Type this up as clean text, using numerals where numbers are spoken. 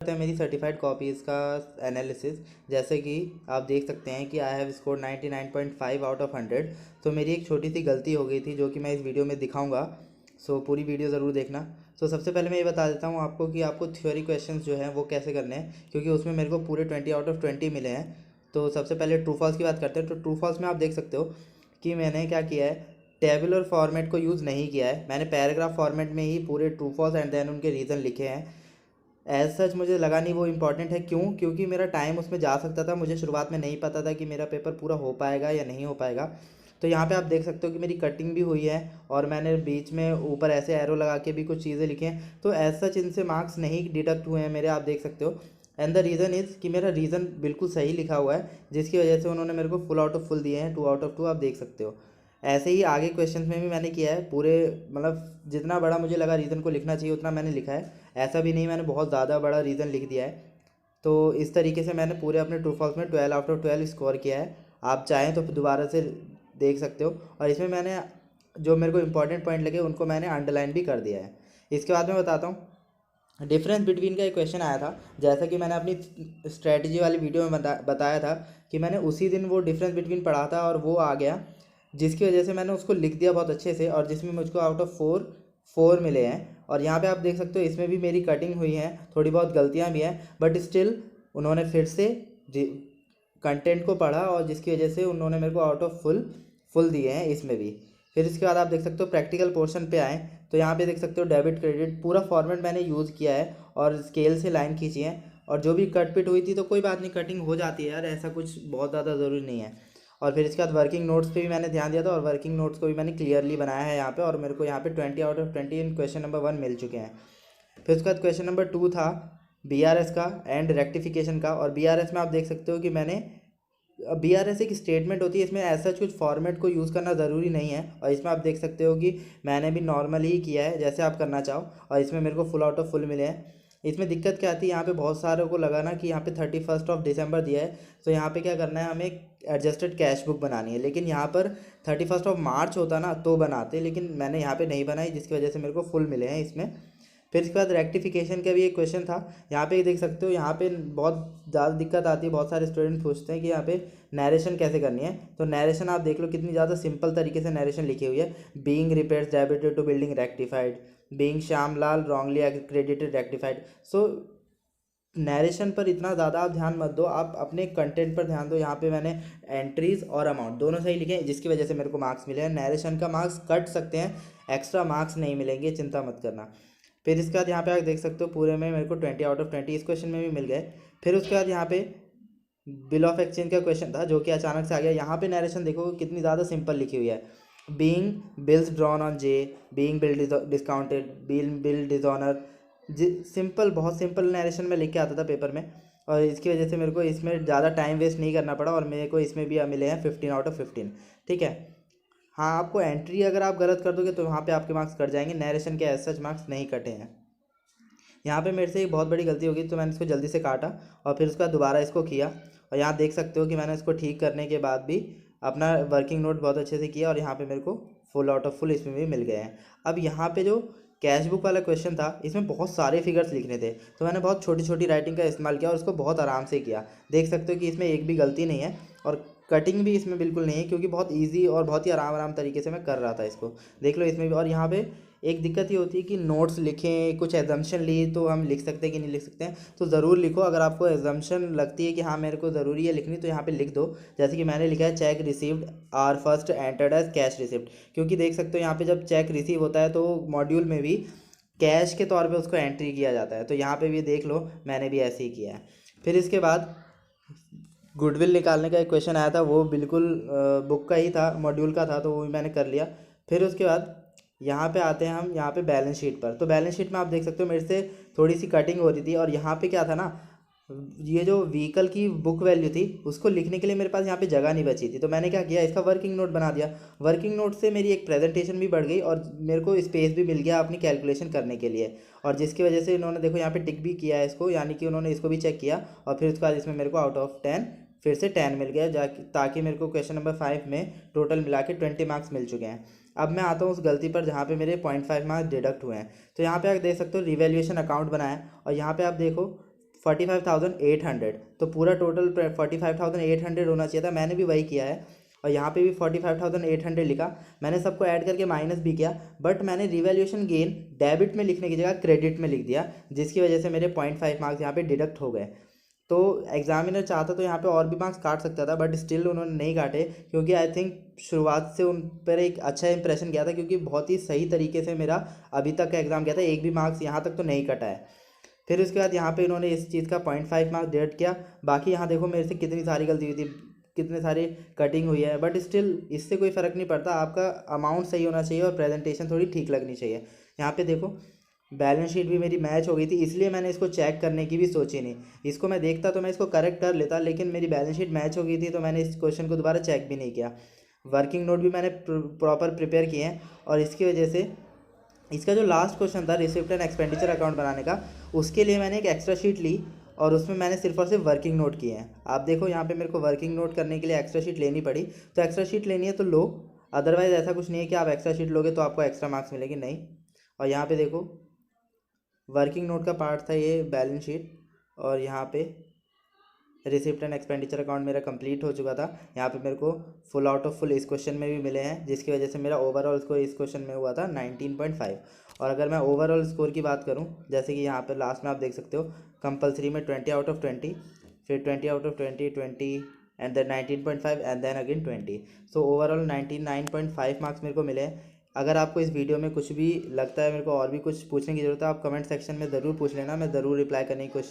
करते हैं मेरी सर्टिफाइड कॉपीज़ का एनालिसिस। जैसे कि आप देख सकते हैं कि I have score 99.5 out of 100। तो मेरी एक छोटी सी गलती हो गई थी जो कि मैं इस वीडियो में दिखाऊंगा। सो पूरी वीडियो ज़रूर देखना। तो सबसे पहले मैं ये बता देता हूँ आपको कि आपको थ्योरी क्वेश्चंस जो हैं वो कैसे करने हैं, क्योंकि उसमें मेरे को पूरे 20 आउट ऑफ 20 मिले हैं। तो सबसे पहले ट्रू फॉल्स की बात करते हैं। तो ट्रू फॉल्स में आप देख सकते हो कि मैंने क्या किया है, टेबुलर फॉर्मेट को यूज़ नहीं किया है। मैंने पैराग्राफ फॉर्मेट में ही पूरे ट्रू फॉल्स एंड देन उनके रीज़न लिखे हैं। एज सच मुझे लगा नहीं वो इम्पॉर्टेंट है। क्योंकि मेरा टाइम उसमें जा सकता था। मुझे शुरुआत में नहीं पता था कि मेरा पेपर पूरा हो पाएगा या नहीं हो पाएगा। तो यहाँ पे आप देख सकते हो कि मेरी कटिंग भी हुई है और मैंने बीच में ऊपर ऐसे एरो लगा के भी कुछ चीज़ें लिखी हैं। तो एज सच इनसे मार्क्स नहीं डिडक्ट हुए हैं मेरे, आप देख सकते हो। एंड द रीज़न इज़ कि मेरा रीज़न बिल्कुल सही लिखा हुआ है, जिसकी वजह से उन्होंने मेरे को फुल आउट ऑफ फुल दिए हैं, 2 आउट ऑफ 2 आप देख सकते हो। ऐसे ही आगे क्वेश्चंस में भी मैंने किया है पूरे, मतलब जितना बड़ा मुझे लगा रीज़न को लिखना चाहिए उतना मैंने लिखा है। ऐसा भी नहीं मैंने बहुत ज़्यादा बड़ा रीज़न लिख दिया है। तो इस तरीके से मैंने पूरे अपने ट्रू फॉल्स में 12 आउट ऑफ 12 स्कोर किया है। आप चाहें तो दोबारा से देख सकते हो। और इसमें मैंने जो मेरे को इंपॉर्टेंट पॉइंट लगे उनको मैंने अंडरलाइन भी कर दिया है। इसके बाद मैं बताता हूँ डिफरेंस बिटवीन का एक क्वेश्चन आया था। जैसा कि मैंने अपनी स्ट्रैटेजी वाली वीडियो में बताया था कि मैंने उसी दिन वो डिफरेंस बिटवीन पढ़ा था और वो आ गया, जिसकी वजह से मैंने उसको लिख दिया बहुत अच्छे से, और जिसमें मुझको आउट ऑफ 4 मिले हैं। और यहाँ पे आप देख सकते हो इसमें भी मेरी कटिंग हुई है, थोड़ी बहुत गलतियाँ भी हैं, बट स्टिल उन्होंने फिर से कंटेंट को पढ़ा और जिसकी वजह से उन्होंने मेरे को आउट ऑफ फुल दिए हैं इसमें भी। फिर इसके बाद आप देख सकते हो प्रैक्टिकल पोर्शन पे आए तो यहाँ पे देख सकते हो डेबिट क्रेडिट पूरा फॉर्मेट मैंने यूज़ किया है और स्केल से लाइन खींची है। और जो भी कट पिट हुई थी तो कोई बात नहीं, कटिंग हो जाती है यार, ऐसा कुछ बहुत ज़्यादा ज़रूरी नहीं है। और फिर इसके बाद वर्किंग नोट्स पे भी मैंने ध्यान दिया था और वर्किंग नोट्स को भी मैंने क्लियरली बनाया है यहाँ पे, और मेरे को यहाँ पे 20 out of 20 in question number 1 मिल चुके हैं। फिर उसके बाद क्वेश्चन नंबर 2 था बीआरएस का एंड रेक्टिफिकेशन का। और बीआरएस में आप देख सकते हो कि मैंने, बीआरएस एक स्टेटमेंट होती है, इसमें ऐसा कुछ फॉर्मेट को यूज़ करना ज़रूरी नहीं है। और इसमें आप देख सकते हो कि मैंने भी नॉर्मल ही किया है जैसे आप करना चाहो, और इसमें मेरे को फुल आउट ऑफ फुल मिले हैं। इसमें दिक्कत क्या आती है, यहाँ पे बहुत सारों को लगा ना कि यहाँ पे 31 ऑफ दिसंबर दिया है, तो यहाँ पे क्या करना है, हमें एक एडजस्टेड कैश बुक बनानी है। लेकिन यहाँ पर 31 ऑफ मार्च होता ना तो बनाते, लेकिन मैंने यहाँ पे नहीं बनाई, जिसकी वजह से मेरे को फुल मिले हैं इसमें। फिर इसके बाद रेक्टिफिकेशन का भी एक क्वेश्चन था। यहाँ पे देख सकते हो, यहाँ पे बहुत ज़्यादा दिक्कत आती है, बहुत सारे स्टूडेंट पूछते हैं कि यहाँ पे नरेशन कैसे करनी है। तो नरेशन आप देख लो कितनी ज़्यादा सिंपल तरीके से नरेशन लिखी हुई है। Being repairs debited to building rectified, being Shyamlal wrongly credited rectified. So narration पर इतना ज़्यादा आप ध्यान मत दो, आप अपने कंटेंट पर ध्यान दो। यहाँ पे मैंने एंट्रीज और अमाउंट दोनों सही लिखे हैं, जिसकी वजह से मेरे को मार्क्स मिले हैं। नरेशन का मार्क्स कट सकते हैं, एक्स्ट्रा मार्क्स नहीं मिलेंगे, चिंता मत करना। फिर इसके बाद यहाँ पे आप देख सकते हो पूरे में मेरे को 20 आउट ऑफ 20 इस क्वेश्चन में भी मिल गए। फिर उसके बाद यहाँ पे बिल ऑफ एक्सचेंज का क्वेश्चन था जो कि अचानक से आ गया। यहाँ पे नरेशन देखो कितनी ज़्यादा सिंपल लिखी हुई है। Being bills drawn on J, being bill discounted, bill dishonoured. Simple, बहुत सिंपल नरेशन में लिख के आता था पेपर में, और इसकी वजह से मेरे को इसमें ज़्यादा टाइम वेस्ट नहीं करना पड़ा, और मेरे को इसमें भी मिले हैं 15 आउट ऑफ 15। ठीक है। हाँ, आपको एंट्री अगर आप गलत कर दोगे तो वहाँ पे आपके मार्क्स कट जाएंगे, नरेशन के एज सच मार्क्स नहीं कटे हैं। यहाँ पे मेरे से एक बहुत बड़ी गलती हो गई तो मैंने इसको जल्दी से काटा और फिर उसका दोबारा इसको किया। और यहाँ देख सकते हो कि मैंने इसको ठीक करने के बाद भी अपना वर्किंग नोट बहुत अच्छे से किया, और यहाँ पे मेरे को फुल आउट ऑफ फुल इसमें भी मिल गए हैं। अब यहाँ पे जो कैश बुक वाला क्वेश्चन था इसमें बहुत सारे फिगर्स लिखने थे, तो मैंने बहुत छोटी छोटी राइटिंग का इस्तेमाल किया और उसको बहुत आराम से किया। देख सकते हो कि इसमें एक भी गलती नहीं है, और कटिंग भी इसमें बिल्कुल नहीं है, क्योंकि बहुत ईजी और बहुत ही आराम आराम तरीके से मैं कर रहा था इसको। देख लो इसमें भी। और यहाँ पे एक दिक्कत ये होती है कि नोट्स लिखें, कुछ एजम्पशन ली तो हम लिख सकते हैं कि नहीं लिख सकते हैं, तो ज़रूर लिखो। अगर आपको एजम्पशन लगती है कि हाँ मेरे को ज़रूरी है लिखनी, तो यहाँ पे लिख दो। जैसे कि मैंने लिखा है check received are first entered as cash receipt, क्योंकि देख सकते हो यहाँ पे जब चेक रिसीव होता है तो मॉड्यूल में भी कैश के तौर पे उसको एंट्री किया जाता है। तो यहाँ पे भी देख लो मैंने भी ऐसे ही किया है। फिर इसके बाद गुडविल निकालने का एक क्वेश्चन आया था, वो बिल्कुल बुक का ही था, मॉड्यूल का था, तो वो भी मैंने कर लिया। फिर उसके बाद यहाँ पे आते हैं हम यहाँ पे बैलेंस शीट पर। तो बैलेंस शीट में आप देख सकते हो मेरे से थोड़ी सी कटिंग हो रही थी, और यहाँ पे क्या था ना, ये जो व्हीकल की बुक वैल्यू थी उसको लिखने के लिए मेरे पास यहाँ पे जगह नहीं बची थी, तो मैंने क्या किया, इसका वर्किंग नोट बना दिया। वर्किंग नोट से मेरी एक प्रेजेंटेशन भी बढ़ गई और मेरे को स्पेस भी मिल गया अपनी कैलकुलेशन करने के लिए, और जिसकी वजह से इन्होंने देखो यहाँ पे टिक भी किया है इसको, यानी कि उन्होंने इसको भी चेक किया। और फिर उसके बाद इसमें मेरे को आउट ऑफ 10 फिर से 10 मिल गया, जाकि ताकि मेरे को क्वेश्चन नंबर 5 में टोटल मिला के 20 मार्क्स मिल चुके हैं। अब मैं आता हूँ उस गलती पर जहाँ पे मेरे 0.5 मार्क्स डिडक्ट हुए हैं। तो यहाँ पे आप देख सकते हो रिवैल्यूएशन अकाउंट बनाया, और यहाँ पे आप देखो 45,800, तो पूरा टोटल 45,800 होना चाहिए था। मैंने भी वही किया है और यहाँ पे भी 45,800 लिखा। मैंने सबको ऐड करके माइनस भी किया, बट मैंने रिवैल्यूएशन गेन डेबिट में लिखने की जगह क्रेडिट में लिख दिया, जिसकी वजह से मेरे 0.5 मार्क्स यहाँ पे डिडक्ट हो गए। तो एग्जामिनर चाहता तो यहाँ पे और भी मार्क्स काट सकता था, बट स्टिल उन्होंने नहीं काटे, क्योंकि आई थिंक शुरुआत से उन पर एक अच्छा इंप्रेशन गया था, क्योंकि बहुत ही सही तरीके से मेरा अभी तक का एग्ज़ाम गया था, एक भी मार्क्स यहाँ तक तो नहीं कटा है। फिर उसके बाद यहाँ पे इन्होंने इस चीज़ का 0.5 मार्क्स डिडक्ट किया। बाकी यहाँ देखो मेरे से कितनी सारी गलती हुई थी, कितने सारी कटिंग हुई है, बट स्टिल इससे कोई फ़र्क नहीं पड़ता। आपका अमाउंट सही होना चाहिए और प्रेजेंटेशन थोड़ी ठीक लगनी चाहिए। यहाँ पे देखो बैलेंस शीट भी मेरी मैच हो गई थी, इसलिए मैंने इसको चेक करने की भी सोची नहीं। इसको मैं देखता तो मैं इसको करेक्ट कर लेता, लेकिन मेरी बैलेंस शीट मैच हो गई थी तो मैंने इस क्वेश्चन को दोबारा चेक भी नहीं किया। वर्किंग नोट भी मैंने प्रॉपर प्रिपेयर किए हैं, और इसकी वजह से इसका जो लास्ट क्वेश्चन था रिसिप्ट एंड एक्सपेंडिचर अकाउंट बनाने का, उसके लिए मैंने एक एक्स्ट्रा शीट ली और उसमें मैंने सिर्फ और सिर्फ वर्किंग नोट किए हैं। आप देखो यहाँ पे मेरे को वर्किंग नोट करने के लिए एक्स्ट्रा शीट लेनी पड़ी, तो एक्स्ट्रा शीट लेनी है तो लो, अदरवाइज ऐसा कुछ नहीं है कि आप एक्स्ट्रा शीट लोगे तो आपको एक्स्ट्रा मार्क्स मिलेगी, नहीं। और यहाँ पे देखो वर्किंग नोट का पार्ट था ये बैलेंस शीट, और यहाँ पे रिसिप्ट एंड एक्सपेंडिचर अकाउंट मेरा कंप्लीट हो चुका था। यहाँ पे मेरे को फुल आउट ऑफ फुल इस क्वेश्चन में भी मिले हैं, जिसकी वजह से मेरा ओवरऑल स्कोर इस क्वेश्चन में हुआ था 19.5। और अगर मैं ओवरऑल स्कोर की बात करूँ, जैसे कि यहाँ पर लास्ट में आप देख सकते हो कंपलसरी में 20/20, फिर 20/20, and then 19.5 and then again 20। So overall 99.5 marks मेरे को मिले हैं। अगर आपको इस वीडियो में कुछ भी लगता है, मेरे को और भी कुछ पूछने की ज़रूरत है, आप कमेंट सेक्शन में ज़रूर पूछ लेना, मैं ज़रूर रिप्लाई करने की कोशिश